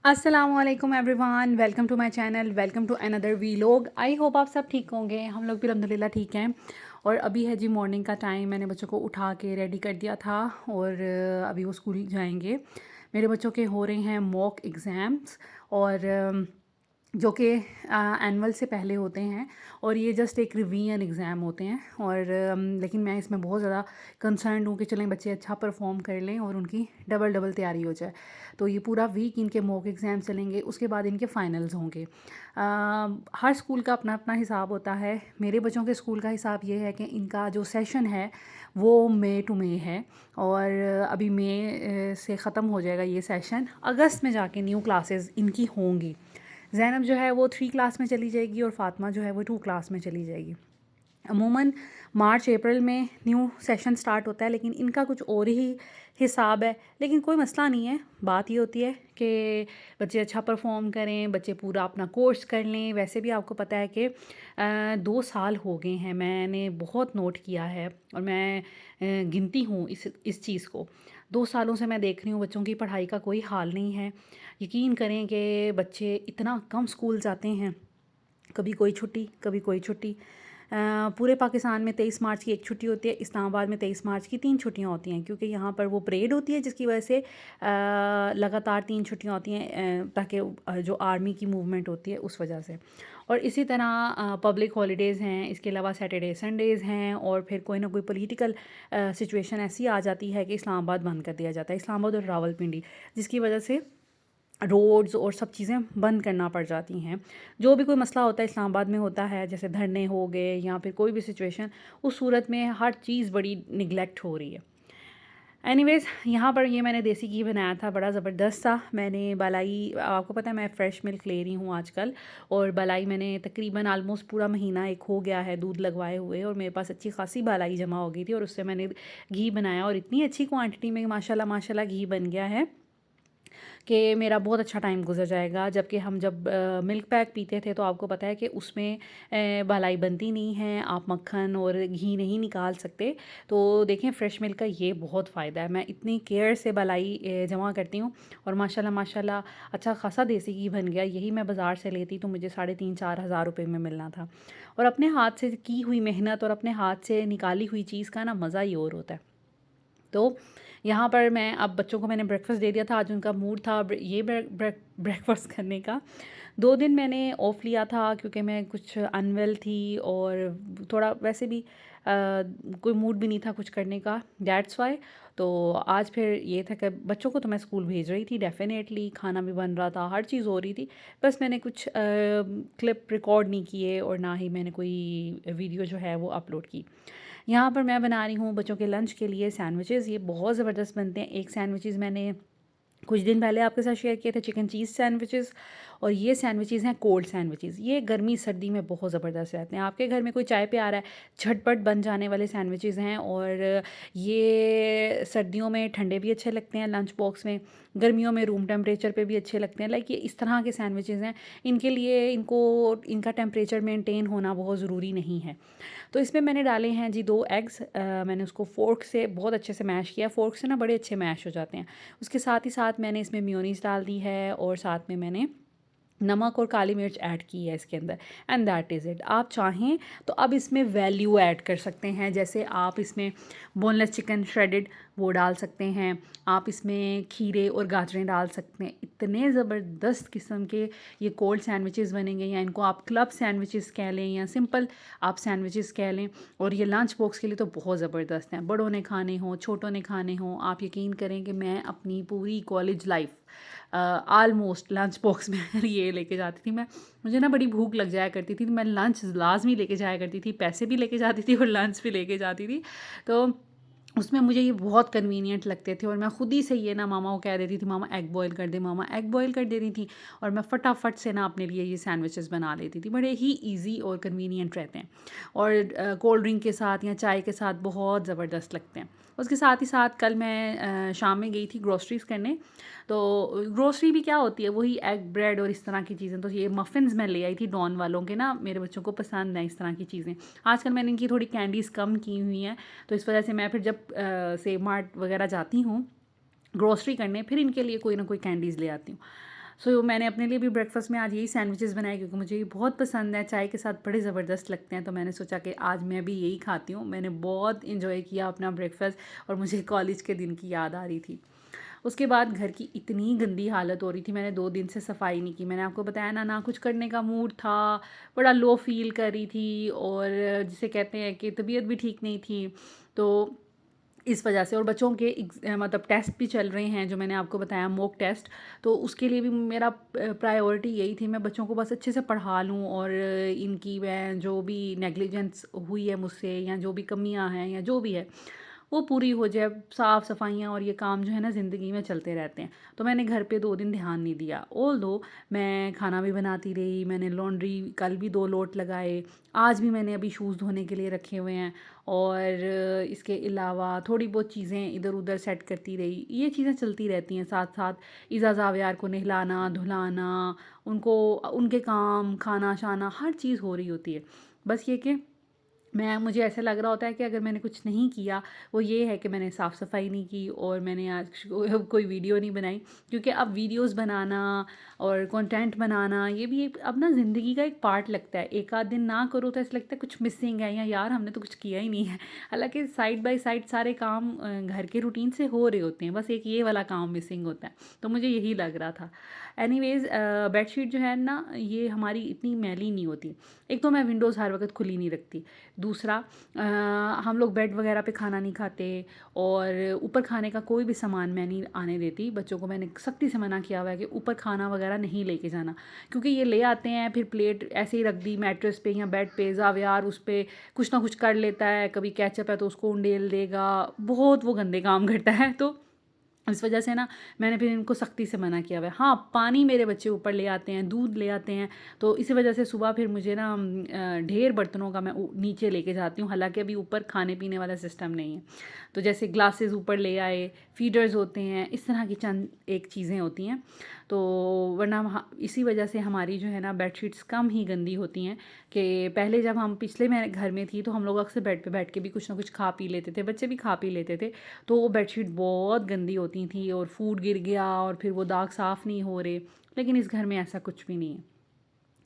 अस्सलामुअलैकुम everyone, welcome to my channel, welcome to another vlog. I hope आप सब ठीक होंगे। हम लोग भी अल्हम्दुलिल्लाह ठीक हैं। और अभी है जी मॉर्निंग का टाइम। मैंने बच्चों को उठा के रेडी कर दिया था और अभी वो स्कूल जाएंगे। मेरे बच्चों के हो रहे हैं मॉक एग्ज़ाम्स और जो कि एनुअल से पहले होते हैं और ये जस्ट एक रिवीजन एग्ज़ाम होते हैं। और लेकिन मैं इसमें बहुत ज़्यादा कंसर्न हूँ कि चलें बच्चे अच्छा परफॉर्म कर लें और उनकी डबल डबल तैयारी हो जाए। तो ये पूरा वीक इनके मॉक एग्ज़ाम चलेंगे, उसके बाद इनके फाइनल्स होंगे। हर स्कूल का अपना अपना हिसाब होता है। मेरे बच्चों के स्कूल का हिसाब ये है कि इनका जो सेशन है वो मई टू मई है और अभी मई से ख़त्म हो जाएगा ये सेशन। अगस्त में जाके न्यू क्लासेस इनकी होंगी। ज़ैनब जो है वो 3 क्लास में चली जाएगी और फ़ातिमा जो है वो 2 क्लास में चली जाएगी। अमूमन मार्च अप्रैल में न्यू सेशन स्टार्ट होता है, लेकिन इनका कुछ और ही हिसाब है। लेकिन कोई मसला नहीं है। बात ये होती है कि बच्चे अच्छा परफॉर्म करें, बच्चे पूरा अपना कोर्स कर लें। वैसे भी आपको पता है कि 2 साल हो गए हैं, मैंने बहुत नोट किया है और मैं गिनती हूँ इस चीज़ को। 2 सालों से मैं देख रही हूँ बच्चों की पढ़ाई का कोई हाल नहीं है। यकीन करें कि बच्चे इतना कम स्कूल जाते हैं, कभी कोई छुट्टी कभी कोई छुट्टी। पूरे पाकिस्तान में 23 मार्च की एक छुट्टी होती है, इस्लामाबाद में 23 मार्च की 3 छुट्टियां होती हैं, क्योंकि यहाँ पर वो परेड होती है जिसकी वजह से लगातार 3 छुट्टियां होती हैं, ताकि जो आर्मी की मूवमेंट होती है उस वजह से। और इसी तरह पब्लिक हॉलीडेज़ हैं, इसके अलावा सैटरडे संडेज़ हैं और फिर कोई ना कोई पॉलिटिकल सिचुएशन ऐसी आ जाती है कि इस्लामाबाद बंद कर दिया जाता है, इस्लामाबाद और रावलपिंडी, जिसकी वजह से रोड्स और सब चीज़ें बंद करना पड़ जाती हैं। जो भी कोई मसला होता है इस्लामाबाद में होता है, जैसे धरने हो गए या फिर कोई भी सिचुएशन, उस सूरत में हर चीज़ बड़ी निगलेक्ट हो रही है। एनीवेज़, यहाँ पर ये मैंने देसी घी बनाया था, बड़ा ज़बरदस्त था। मैंने बालाई, आपको पता है मैं फ़्रेश मिल्क ले रही हूँ आजकल, और बालाई मैंने तकरीबन आलमोस्ट पूरा महीना एक हो गया है दूध लगवाए हुए, और मेरे पास अच्छी खासी बालाई जमा हो गई थी और उससे मैंने घी बनाया और इतनी अच्छी क्वांटिटी में माशाल्लाह माशाल्लाह घी बन गया है कि मेरा बहुत अच्छा टाइम गुजर जाएगा। जबकि हम जब मिल्क पैक पीते थे तो आपको पता है कि उसमें भलाई बनती नहीं है, आप मक्खन और घी नहीं निकाल सकते। तो देखें, फ़्रेश मिल्क का ये बहुत फ़ायदा है। मैं इतनी केयर से भलाई जमा करती हूँ और माशाल्लाह माशाल्लाह अच्छा खासा देसी घी बन गया। यही मैं बाज़ार से लेती तो मुझे 3,500-4 हज़ार रुपये में मिलना था। और अपने हाथ से की हुई मेहनत और अपने हाथ से निकाली हुई चीज़ का ना मज़ा ही और होता है। तो यहाँ पर मैं अब बच्चों को मैंने ब्रेकफ़ास्ट दे दिया था। आज उनका मूड था ये ब्रेकफ़ास्ट करने का। 2 दिन मैंने ऑफ़ लिया था क्योंकि मैं कुछ अनवेल थी और थोड़ा वैसे भी कोई मूड भी नहीं था कुछ करने का, दैट्स व्हाई। तो आज फिर ये था कि बच्चों को तो मैं स्कूल भेज रही थी डेफ़िनेटली, खाना भी बन रहा था, हर चीज़ हो रही थी। बस मैंने कुछ क्लिप रिकॉर्ड नहीं किए और ना ही मैंने कोई वीडियो जो है वो अपलोड की। यहाँ पर मैं बना रही हूँ बच्चों के लंच के लिए सैंडविचेस। ये बहुत ज़बरदस्त बनते हैं। एक सैंडविचेस मैंने कुछ दिन पहले आपके साथ शेयर किए थे, चिकन चीज़ सैंडविचेस, और ये सैंडविचेस हैं कोल्ड सैंडविचेस। ये गर्मी सर्दी में बहुत ज़बरदस्त रहते हैं। आपके घर में कोई चाय पे आ रहा है, झटपट बन जाने वाले सैंडविचेस हैं और ये सर्दियों में ठंडे भी अच्छे लगते हैं लंच बॉक्स में, गर्मियों में रूम टेम्परेचर पे भी अच्छे लगते हैं। लाइक ये इस तरह के सैंडविचेस हैं, इनके लिए इनका टेम्परेचर मेंटेन होना बहुत ज़रूरी नहीं है। तो इसमें मैंने डाले हैं जी 2 एग्स। मैंने उसको फ़ोर्क से बहुत अच्छे से मैश किया। फ़ोर्क से ना बड़े अच्छे मैश हो जाते हैं। उसके साथ ही साथ मैंने इसमें मेयोनीज़ डाल दी है और साथ में मैंने नमक और काली मिर्च ऐड की है इसके अंदर, एंड दैट इज़ इट। आप चाहें तो अब इसमें वैल्यू ऐड कर सकते हैं, जैसे आप इसमें बोनलेस चिकन श्रेडेड वो डाल सकते हैं, आप इसमें खीरे और गाजरें डाल सकते हैं। इतने ज़बरदस्त किस्म के ये कोल्ड सैंडविचेस बनेंगे, या इनको आप क्लब सैंडविचेस कह लें या सिंपल आप सैंडविचेस कह लें। और ये लंच बॉक्स के लिए तो बहुत ज़बरदस्त हैं, बड़ों ने खाने हों, छोटों ने खाने हों। आप यकीन करें कि मैं अपनी पूरी college life almost lunch box में ये लेके जाती थी। मुझे ना बड़ी भूख लग जाया करती थी तो मैं लंच लाजमी लेके जाया करती थी, पैसे भी लेके जाती थी और लंच भी लेके जाती थी। तो उसमें मुझे ये बहुत कन्वीनियंट लगते थे और मैं ख़ुद ही से ये ना मामा को कह देती थी, मामा एग बॉयल कर दे, मामा एग बॉयल कर देती थी, और मैं फटाफट से ना अपने लिए ये सैंडविचेस बना लेती थी। बड़े ही इजी और कन्वीनियंट रहते हैं और कोल्ड ड्रिंक के साथ या चाय के साथ बहुत ज़बरदस्त लगते हैं। उसके साथ ही साथ कल मैं शाम में गई थी ग्रोसरीज़ करने। तो ग्रोसरी भी क्या होती है, वही एग ब्रेड और इस तरह की चीज़ें। तो ये मफ़िन्स मैं ले आई थी डॉन वालों के, ना मेरे बच्चों को पसंद है इस तरह की चीज़ें। आजकल मैंने इनकी थोड़ी कैंडीज़ कम की हुई हैं, तो इस वजह से मैं फिर जब सेव मार्ट वगैरह जाती हूँ ग्रोसरी करने, फिर इनके लिए कोई ना कोई कैंडीज़ ले आती हूँ। सो मैंने अपने लिए भी ब्रेकफास्ट में आज यही सैंडविचेस बनाए, क्योंकि मुझे ये बहुत पसंद है, चाय के साथ बड़े ज़बरदस्त लगते हैं। तो मैंने सोचा कि आज मैं भी यही खाती हूँ। मैंने बहुत इन्जॉय किया अपना ब्रेकफास्ट और मुझे कॉलेज के दिन की याद आ रही थी। उसके बाद घर की इतनी गंदी हालत हो रही थी, मैंने 2 दिन से सफाई नहीं की। मैंने आपको बताया ना, ना कुछ करने का मूड था, बड़ा लो फील कर रही थी, और जिसे कहते हैं कि तबीयत भी ठीक नहीं थी। तो इस वजह से, और बच्चों के मतलब टेस्ट भी चल रहे हैं, जो मैंने आपको बताया मॉक टेस्ट। तो उसके लिए भी मेरा प्रायोरिटी यही थी, मैं बच्चों को बस अच्छे से पढ़ा लूँ, और इनकी मैं जो भी नेग्लिजेंस हुई है मुझसे, या जो भी कमियां हैं, या जो भी है वो पूरी हो जाए। साफ़ सफाइयाँ और ये काम जो है ना ज़िंदगी में चलते रहते हैं। तो मैंने घर पे 2 दिन ध्यान नहीं दिया। ऑल्दो मैं खाना भी बनाती रही, मैंने लॉन्ड्री कल भी 2 लोट लगाए, आज भी मैंने अभी शूज़ धोने के लिए रखे हुए हैं, और इसके अलावा थोड़ी बहुत चीज़ें इधर उधर सेट करती रही। ये चीज़ें चलती रहती हैं साथ साथ। इज़ा ज़ावियार को नहलाना धुलाना, उनको उनके काम, खाना शाना, हर चीज़ हो रही होती है। बस ये कि मुझे ऐसा लग रहा होता है कि अगर मैंने कुछ नहीं किया, वो ये है कि मैंने साफ़ सफाई नहीं की, और मैंने आज कोई वीडियो नहीं बनाई। क्योंकि अब वीडियोस बनाना और कंटेंट बनाना, ये भी एक अब ना ज़िंदगी का एक पार्ट लगता है। एक आध दिन ना करो तो ऐसा लगता है कुछ मिसिंग है, या यार हमने तो कुछ किया ही नहीं है। हालांकि साइड बाय साइड सारे काम घर के रूटीन से हो रहे होते हैं, बस एक ये वाला काम मिसिंग होता है। तो मुझे यही लग रहा था। एनीवेज़, बेडशीट जो है ना, ये हमारी इतनी मैली नहीं होती। एक तो मैं विंडोज़ हर वक्त खुली नहीं रखती। दूसरा, हम लोग बेड वगैरह पे खाना नहीं खाते, और ऊपर खाने का कोई भी सामान मैं नहीं आने देती। बच्चों को मैंने सख्ती से मना किया हुआ है कि ऊपर खाना वगैरह नहीं लेके जाना, क्योंकि ये ले आते हैं, फिर प्लेट ऐसे ही रख दी मैट्रेस पे या बेड पे, ज़ावियार उस पर कुछ ना कुछ कर लेता है, कभी केचप है तो उसको उंडेल देगा, बहुत वो गंदे काम करता है। तो इस वजह से ना, मैंने फिर इनको सख्ती से मना किया हुआ है। हाँ, पानी मेरे बच्चे ऊपर ले आते हैं, दूध ले आते हैं, तो इसी वजह से सुबह फिर मुझे ना ढेर बर्तनों का मैं नीचे लेके जाती हूँ। हालांकि अभी ऊपर खाने पीने वाला सिस्टम नहीं है, तो जैसे ग्लासेस ऊपर ले आए, फीडर्स होते हैं, इस तरह की चंद एक चीज़ें होती हैं। तो वरना इसी वजह से हमारी जो है ना बेडशीट्स कम ही गंदी होती हैं। कि पहले जब हम पिछले मैं घर में थी, तो हम लोग अक्सर बेड पे बैठ के भी कुछ ना कुछ खा पी लेते थे, बच्चे भी खा पी लेते थे। तो वो बेडशीट बहुत गंदी होती थी, और फूड गिर गया, और फिर वो दाग साफ़ नहीं हो रहे। लेकिन इस घर में ऐसा कुछ भी नहीं है।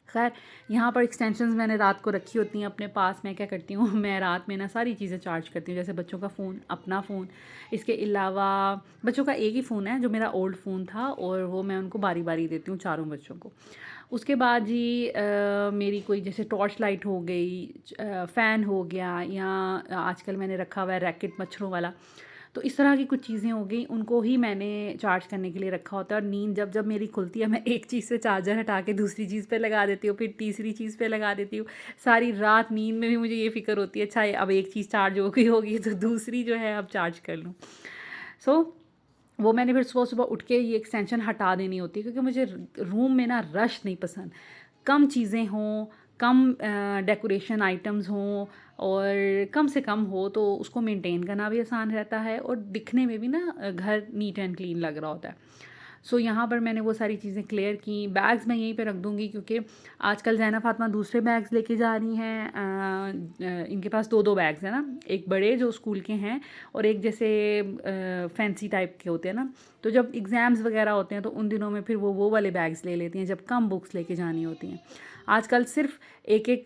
खैर, यहाँ पर एक्सटेंशंस मैंने रात को रखी होती हैं अपने पास। मैं क्या करती हूँ, मैं रात में ना सारी चीज़ें चार्ज करती हूँ, जैसे बच्चों का फ़ोन, अपना फ़ोन। इसके अलावा बच्चों का एक ही फ़ोन है जो मेरा ओल्ड फ़ोन था, और वो मैं उनको बारी बारी देती हूँ, चारों बच्चों को। उसके बाद जी मेरी कोई जैसे टॉर्च लाइट हो गई, फ़ैन हो गया, या आजकल मैंने रखा हुआ है रैकेट मच्छरों वाला। तो इस तरह की कुछ चीज़ें हो गई, उनको ही मैंने चार्ज करने के लिए रखा होता है। और नींद जब जब मेरी खुलती है, मैं एक चीज़ से चार्जर हटा के दूसरी चीज़ पे लगा देती हूँ, फिर तीसरी चीज़ पे लगा देती हूँ। सारी रात नींद में भी मुझे ये फ़िक्र होती है, अच्छा अब एक चीज़ चार्ज हो गई होगी तो दूसरी जो है अब चार्ज कर लूँ। सो वो मैंने फिर सुबह सुबह उठ के ये एक्सटेंशन हटा देनी होती है, क्योंकि मुझे रूम में ना रश नहीं पसंद। कम चीज़ें हों, कम डेकोरेशन आइटम्स हों, और कम से कम हो, तो उसको मेंटेन करना भी आसान रहता है, और दिखने में भी ना घर नीट एंड क्लीन लग रहा होता है। सो यहाँ पर मैंने वो सारी चीज़ें क्लियर की। बैग्स मैं यहीं पे रख दूँगी, क्योंकि आजकल ज़ैना फ़ातिमा दूसरे बैग्स लेके जा रही हैं। इनके पास 2-2 बैग्स हैं ना, एक बड़े जो स्कूल के हैं, और एक जैसे फैंसी टाइप के होते हैं ना। तो जब एग्ज़ाम्स वगैरह होते हैं, तो उन दिनों में फिर वो वाले बैग्स ले लेती हैं, जब कम बुक्स लेके जानी होती हैं। आजकल सिर्फ एक एक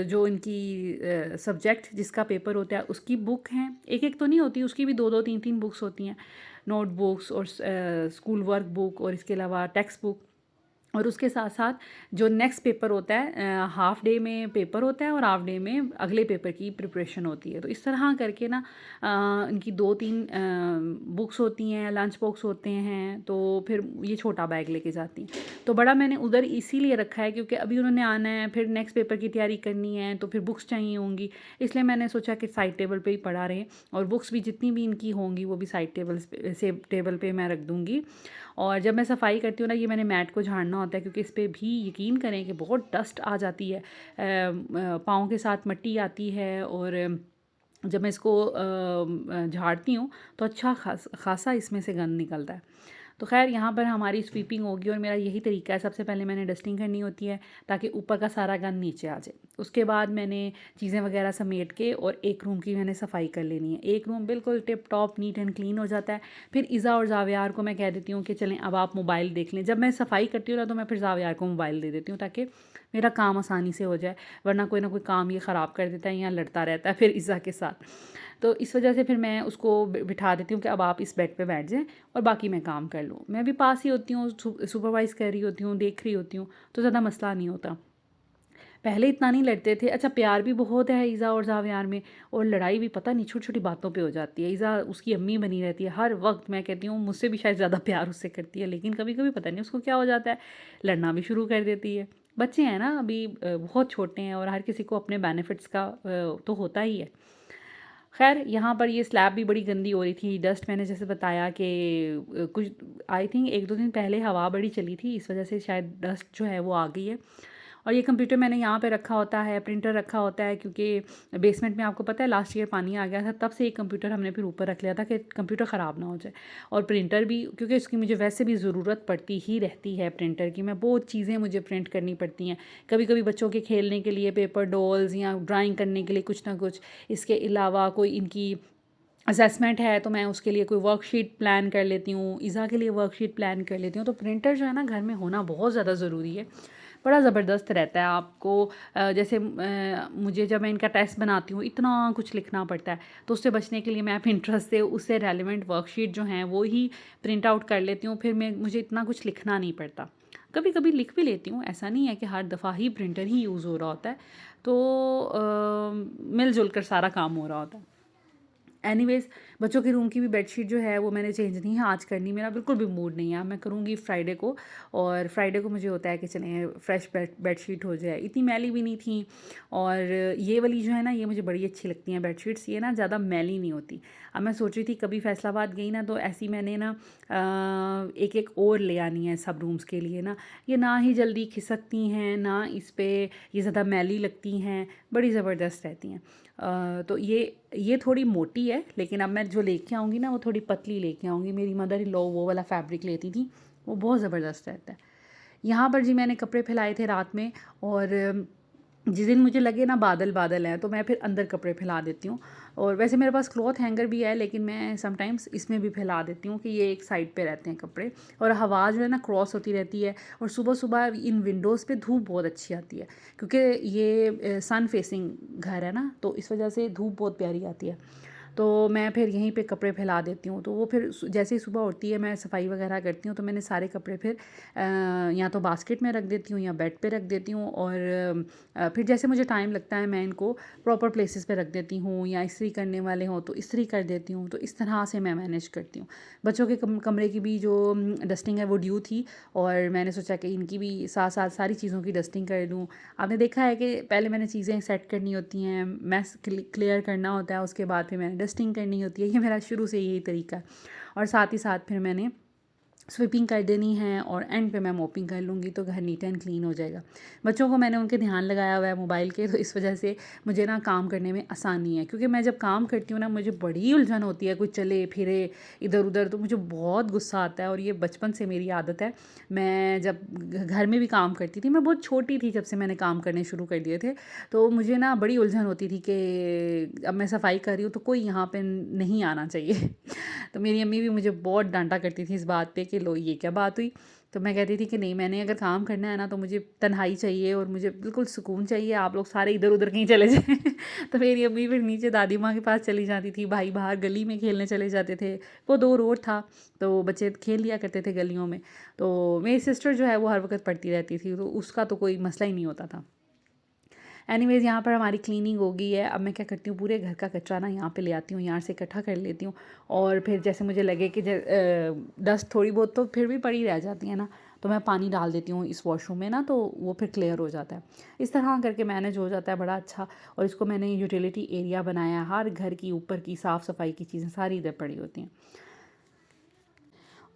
जो इनकी सब्जेक्ट जिसका पेपर होता है उसकी बुक हैं, एक एक तो नहीं होती, उसकी भी 2-2 3-3 बुक्स होती हैं। नोटबुक्स और स्कूल वर्क बुक, और इसके अलावा टेक्स्ट बुक। और उसके साथ साथ जो नेक्स्ट पेपर होता है, हाफ़ डे में पेपर होता है, और हाफ़ डे में अगले पेपर की प्रिपरेशन होती है। तो इस तरह करके ना इनकी 2-3 बुक्स होती हैं, लंच बॉक्स होते हैं, तो फिर ये छोटा बैग लेके जाती हैं। तो बड़ा मैंने उधर इसीलिए रखा है, क्योंकि अभी उन्होंने आना है, फिर नेक्स्ट पेपर की तैयारी करनी है, तो फिर बुक्स चाहिए होंगी। इसलिए मैंने सोचा कि साइड टेबल पे ही पड़ा रहे, और बुक्स भी जितनी भी इनकी होंगी वो भी साइड टेबल पे मैं रख दूँगी। और जब मैं सफाई करती हूँ ना, ये मैंने मैट को झाड़ना होता है, क्योंकि इस पे भी यकीन करें कि बहुत डस्ट आ जाती है। पाँव के साथ मिट्टी आती है, और जब मैं इसको झाड़ती हूँ तो अच्छा खासा इसमें से गंद निकलता है। तो खैर यहाँ पर हमारी स्वीपिंग होगी और मेरा यही तरीका है, सबसे पहले मैंने डस्टिंग करनी होती है ताकि ऊपर का सारा गंद नीचे आ जाए। उसके बाद मैंने चीज़ें वगैरह समेट के और एक रूम की मैंने सफाई कर लेनी है। एक रूम बिल्कुल tip top neat and clean हो जाता है। फिर इज़ा और जावियार को मैं कह देती हूँ कि चलें अब आप मोबाइल देख लें। जब मैं सफाई करती हूँ ना तो मैं फिर जावियार को मोबाइल दे देती हूँ ताकि मेरा काम आसानी से हो जाए, वरना कोई ना कोई काम ये ख़राब कर देता है या लड़ता रहता है फिर इज़ा के साथ। तो इस वजह से फिर मैं उसको बिठा देती हूँ कि अब आप इस बेड पे बैठ जाएँ और बाकी मैं काम कर लूँ। मैं भी पास ही होती हूँ, सुपरवाइज़ कर रही होती हूँ, देख रही होती हूँ, तो ज़्यादा मसला नहीं होता। पहले इतना नहीं लड़ते थे। अच्छा, प्यार भी बहुत है ईज़ा और ज़ावियार में, और लड़ाई भी पता नहीं छोटी-छोटी बातों पे हो जाती है। ईज़ा उसकी अम्मी बनी रहती है हर वक़्त, मैं कहती हूँ मुझसे भी शायद ज़्यादा प्यार उससे करती है, लेकिन कभी-कभी पता नहीं उसको क्या हो जाता है, लड़ना भी शुरू कर देती है। बच्चे हैं ना अभी, बहुत छोटे हैं और हर किसी को अपने बेनिफिट्स का तो होता ही है। ख़ैर यहाँ पर ये स्लैब भी बड़ी गंदी हो रही थी। डस्ट मैंने जैसे बताया कि कुछ आई थिंक 1-2 दिन पहले हवा बड़ी चली थी, इस वजह से शायद डस्ट जो है वो आ गई है। और ये कंप्यूटर मैंने यहाँ पे रखा होता है, प्रिंटर रखा होता है, क्योंकि बेसमेंट में आपको पता है लास्ट ईयर पानी आ गया था, तब से एक कंप्यूटर हमने फिर ऊपर रख लिया था कि कंप्यूटर ख़राब ना हो जाए। और प्रिंटर भी, क्योंकि उसकी मुझे वैसे भी ज़रूरत पड़ती ही रहती है प्रिंटर की, मैं बहुत चीज़ें मुझे प्रिंट करनी पड़ती हैं। कभी कभी बच्चों के खेलने के लिए पेपर डॉल्स या ड्राइंग करने के लिए कुछ ना कुछ, इसके अलावा कोई इनकी असेसमेंट है तो मैं उसके लिए कोई वर्कशीट प्लान कर लेती हूँ, इज़ा के लिए वर्कशीट प्लान कर लेती हूँ। तो प्रिंटर जो है ना घर में होना बहुत ज़्यादा ज़रूरी है, बड़ा ज़बरदस्त रहता है आपको। जैसे मुझे जब मैं इनका टेस्ट बनाती हूँ इतना कुछ लिखना पड़ता है, तो उससे बचने के लिए मैं पिंटरेस्ट से उससे रेलिवेंट वर्कशीट जो हैं वो ही प्रिंट आउट कर लेती हूँ, फिर मुझे इतना कुछ लिखना नहीं पड़ता। कभी कभी लिख भी लेती हूँ, ऐसा नहीं है कि हर दफ़ा ही प्रिंटर ही यूज़ हो रहा होता है, तो मिलजुल कर सारा काम हो रहा होता है। एनीवेज़, बच्चों के रूम की भी बेडशीट जो है वो मैंने चेंज नहीं है आज करनी, मेरा बिल्कुल भी मूड नहीं है। मैं करूँगी फ्राइडे को, और फ्राइडे को मुझे होता है कि चलें फ्रेश बेडशीट हो जाए। इतनी मैली भी नहीं थी, और ये वाली जो है ना ये मुझे बड़ी अच्छी लगती हैं बेडशीट्स, ये ना ज़्यादा मैली नहीं होती। अब मैं सोच रही थी कभी फैसलाबाद गई ना तो ऐसी मैंने ना एक एक और ले आनी है सब रूम्स के लिए ना, ये ना ही जल्दी खिसकती हैं ना इस पर ये ज़्यादा मैली लगती हैं, बड़ी ज़बरदस्त रहती हैं। तो ये थोड़ी मोटी है, लेकिन अब मैं जो लेके आऊँगी ना वो थोड़ी पतली लेके आऊँगी। मेरी मदर इन लॉ वो वाला फैब्रिक लेती थी, वो बहुत ज़बरदस्त रहता है। यहाँ पर जी मैंने कपड़े फैलाए थे रात में, और जिस दिन मुझे लगे ना बादल बादल हैं तो मैं फिर अंदर कपड़े फैला देती हूँ। और वैसे मेरे पास क्लॉथ हैंगर भी है, लेकिन मैं समटाइम्स इसमें भी फैला देती हूँ कि ये एक साइड पे रहते हैं कपड़े, और हवा जो है ना क्रॉस होती रहती है। और सुबह सुबह इन विंडोज़ पे धूप बहुत अच्छी आती है, क्योंकि ये सन फेसिंग घर है ना, तो इस वजह से धूप बहुत प्यारी आती है। तो मैं फिर यहीं पे कपड़े फैला देती हूँ, तो वो फिर जैसे ही सुबह उठती है मैं सफाई वगैरह करती हूँ, तो मैंने सारे कपड़े फिर या तो बास्केट में रख देती हूँ या बेड पे रख देती हूँ, और फिर जैसे मुझे टाइम लगता है मैं इनको प्रॉपर प्लेसेस पे रख देती हूँ, या इस्त्री करने वाले हों तो इस्त्री कर देती हूँ। तो इस तरह से मैं मैनेज करती हूँ। बच्चों के कमरे की भी जो डस्टिंग है वो ड्यू थी, और मैंने सोचा कि इनकी भी साथ साथ सारी चीज़ों की डस्टिंग कर लूँ। आपने देखा है कि पहले मैंने चीज़ें सेट करनी होती हैं, मैस क्लियर करना होता है, उसके बाद फिर मैंने डस्टिंग करनी होती है। ये मेरा शुरू से यही तरीका है, और साथ ही साथ फिर मैंने स्वीपिंग कर देनी है, और एंड पे मैं मोपिंग कर लूँगी तो घर नीट एंड क्लीन हो जाएगा। बच्चों को मैंने उनके ध्यान लगाया हुआ है मोबाइल के, तो इस वजह से मुझे ना काम करने में आसानी है, क्योंकि मैं जब काम करती हूँ ना मुझे बड़ी उलझन होती है, कुछ चले फिरे इधर उधर, तो मुझे बहुत गुस्सा आता है, और ये बचपन से मेरी आदत है। मैं जब घर में भी काम करती थी, मैं बहुत छोटी थी जब से मैंने काम करने शुरू कर दिए थे, तो मुझे ना बड़ी उलझन होती थी कि अब मैं सफाई कर रही हूँ तो कोई यहाँ पे नहीं आना चाहिए। तो मेरी अम्मी भी मुझे बहुत डांटा करती थी इस बात पे कि लो ये क्या बात हुई। तो मैं कहती थी कि नहीं, मैंने अगर काम करना है ना तो मुझे तन्हाई चाहिए और मुझे बिल्कुल सुकून चाहिए, आप लोग सारे इधर उधर कहीं चले जाएं। तो मेरी अम्मी फिर नीचे दादी माँ के पास चली जाती थी, भाई बाहर गली में खेलने चले जाते थे। वो 2 रोड था, तो बच्चे खेल लिया करते थे गलियों में। तो मेरी सिस्टर जो है वो हर वक्त पढ़ती रहती थी, तो उसका तो कोई मसला ही नहीं होता था। एनीवेज़, यहाँ पर हमारी क्लीनिंग हो गई है। अब मैं क्या करती हूँ, पूरे घर का कचरा ना यहाँ पे ले आती हूँ, यहाँ से इकट्ठा कर लेती हूँ, और फिर जैसे मुझे लगे कि डस्ट थोड़ी बहुत तो फिर भी पड़ी रह जाती है ना, तो मैं पानी डाल देती हूँ इस वॉशरूम में ना, तो वो फिर क्लियर हो जाता है। इस तरह करके मैनेज हो जाता है बड़ा अच्छा। और इसको मैंने यूटिलिटी एरिया बनाया है, हर घर की ऊपर की साफ़ सफाई की चीज़ें सारी इधर पड़ी होती हैं।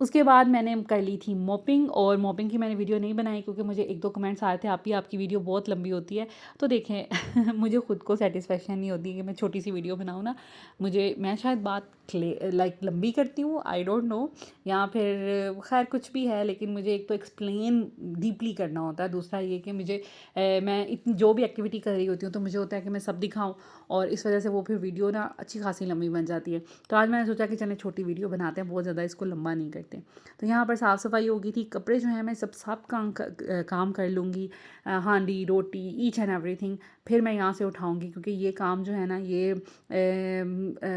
उसके बाद मैंने कर ली थी मॉपिंग, और मॉपिंग की मैंने वीडियो नहीं बनाई क्योंकि मुझे 1-2 कमेंट्स आए थे, आपकी वीडियो बहुत लंबी होती है। तो देखें मुझे खुद को सैटिस्फैक्शन नहीं होती कि मैं छोटी सी वीडियो बनाऊँ ना। मैं शायद बात लाइक लंबी करती हूँ, आई डोंट नो, या फिर खैर कुछ भी है, लेकिन मुझे एक तो एक्सप्लेन डीपली करना होता है, दूसरा ये कि मैं इतनी जो भी एक्टिविटी कर रही होती हूँ तो मुझे होता है कि मैं सब दिखाऊँ, और इस वजह से वो फिर वीडियो ना अच्छी खासी लंबी बन जाती है। तो आज मैंने सोचा कि चलें छोटी वीडियो बनाते हैं, बहुत ज़्यादा इसको लंबा नहीं करते। तो यहाँ पर साफ़ सफाई हो गई थी, कपड़े जो हैं मैं सब काम कर लूँगी, हांडी रोटी ईच एंड एवरीथिंग फिर मैं यहाँ से उठाऊँगी, क्योंकि ये काम जो है ना ये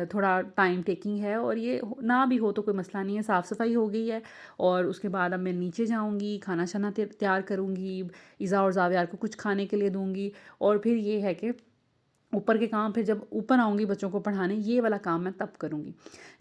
थोड़ा टाइम टेकिंग है, और ये ना भी हो तो कोई मसला नहीं है। साफ़ सफाई हो गई है, और उसके बाद अब मैं नीचे जाऊँगी, खाना शाना तैयार करूँगी, इज़ा और ज़ावियार को कुछ खाने के लिए दूँगी, और फिर ये है कि ऊपर के काम फिर जब ऊपर आऊँगी बच्चों को पढ़ाने, ये वाला काम मैं तब करूँगी।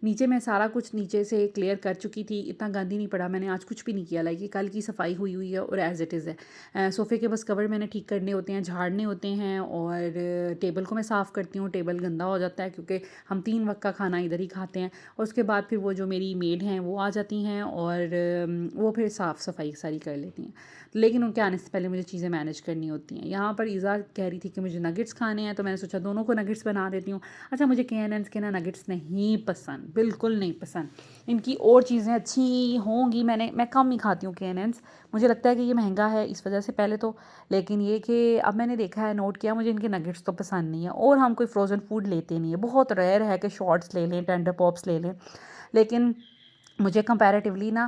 नीचे मैं सारा कुछ नीचे से क्लियर कर चुकी थी, इतना गंद ही नहीं पड़ा, मैंने आज कुछ भी नहीं किया, लाइक कल की सफाई हुई हुई है और एज़ इट इज़ है। सोफ़े के बस कवर मैंने ठीक करने होते हैं, झाड़ने होते हैं, और टेबल को मैं साफ़ करती हूँ। टेबल गंदा हो जाता है क्योंकि हम 3 वक्त का खाना इधर ही खाते हैं, और उसके बाद फिर वो जो मेरी मेड हैं वो आ जाती हैं, और वो फिर साफ़ सफाई सारी कर लेती हैं। लेकिन उनके आने से पहले मुझे चीज़ें मैनेज करनी होती हैं। यहाँ पर ईज़ा कह रही थी कि मुझे नगेट्स खाने हैं, तो मैंने सोचा दोनों को नगेट्स बना देती हूँ। अच्छा, मुझे K&N's के ना नगेट्स नहीं पसंद, बिल्कुल नहीं पसंद। इनकी और चीज़ें अच्छी होंगी, मैं कम ही खाती हूँ K&N's। मुझे लगता है कि ये महंगा है इस वजह से पहले तो, लेकिन ये कि अब मैंने देखा है, नोट किया, मुझे इनके नगेट्स तो पसंद नहीं है, और हम कोई फ्रोज़न फूड लेते नहीं है। बहुत रेयर है कि शॉर्ट्स ले लें, टेंडर पॉप्स ले लें, लेकिन मुझे कंपैरेटिवली ना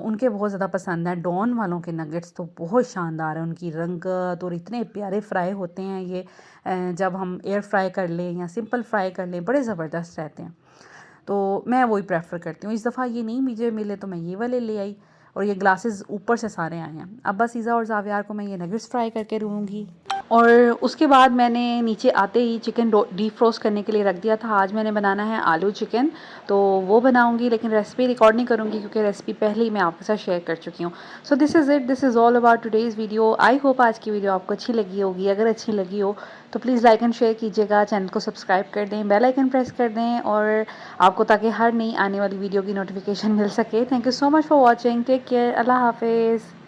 उनके बहुत ज़्यादा पसंद है। डॉन वालों के नगेट्स तो बहुत शानदार है, उनकी रंगत, और इतने प्यारे फ्राई होते हैं ये, जब हम एयर फ्राई कर लें या सिंपल फ्राई कर लें, बड़े ज़बरदस्त रहते हैं। तो मैं वही प्रेफ़र करती हूँ। इस दफ़ा ये नहीं मुझे मिले तो मैं ये वाले ले आई, और ये ग्लासेस ऊपर से सारे आए हैं। अब बस ईज़ा और ज़ावियार को मैं ये नगेट्स फ्राई करके दूँगी, और उसके बाद मैंने नीचे आते ही चिकन डीप फ्रोस्ट करने के लिए रख दिया था। आज मैंने बनाना है आलू चिकन, तो वो बनाऊंगी, लेकिन रेसिपी रिकॉर्ड नहीं करूंगी क्योंकि रेसिपी पहले ही मैं आपके साथ शेयर कर चुकी हूँ। So this is it, this is all about today's video. I hope आज की वीडियो आपको अच्छी लगी होगी। अगर अच्छी लगी हो तो प्लीज़ लाइक एंड शेयर कीजिएगा, चैनल को सब्सक्राइब कर दें, बेल आइकन प्रेस कर दें, और आपको ताकि हर नई आने वाली वीडियो की नोटिफिकेशन मिल सके। Thank you so much for watching, take care, अल्लाह हाफिज़।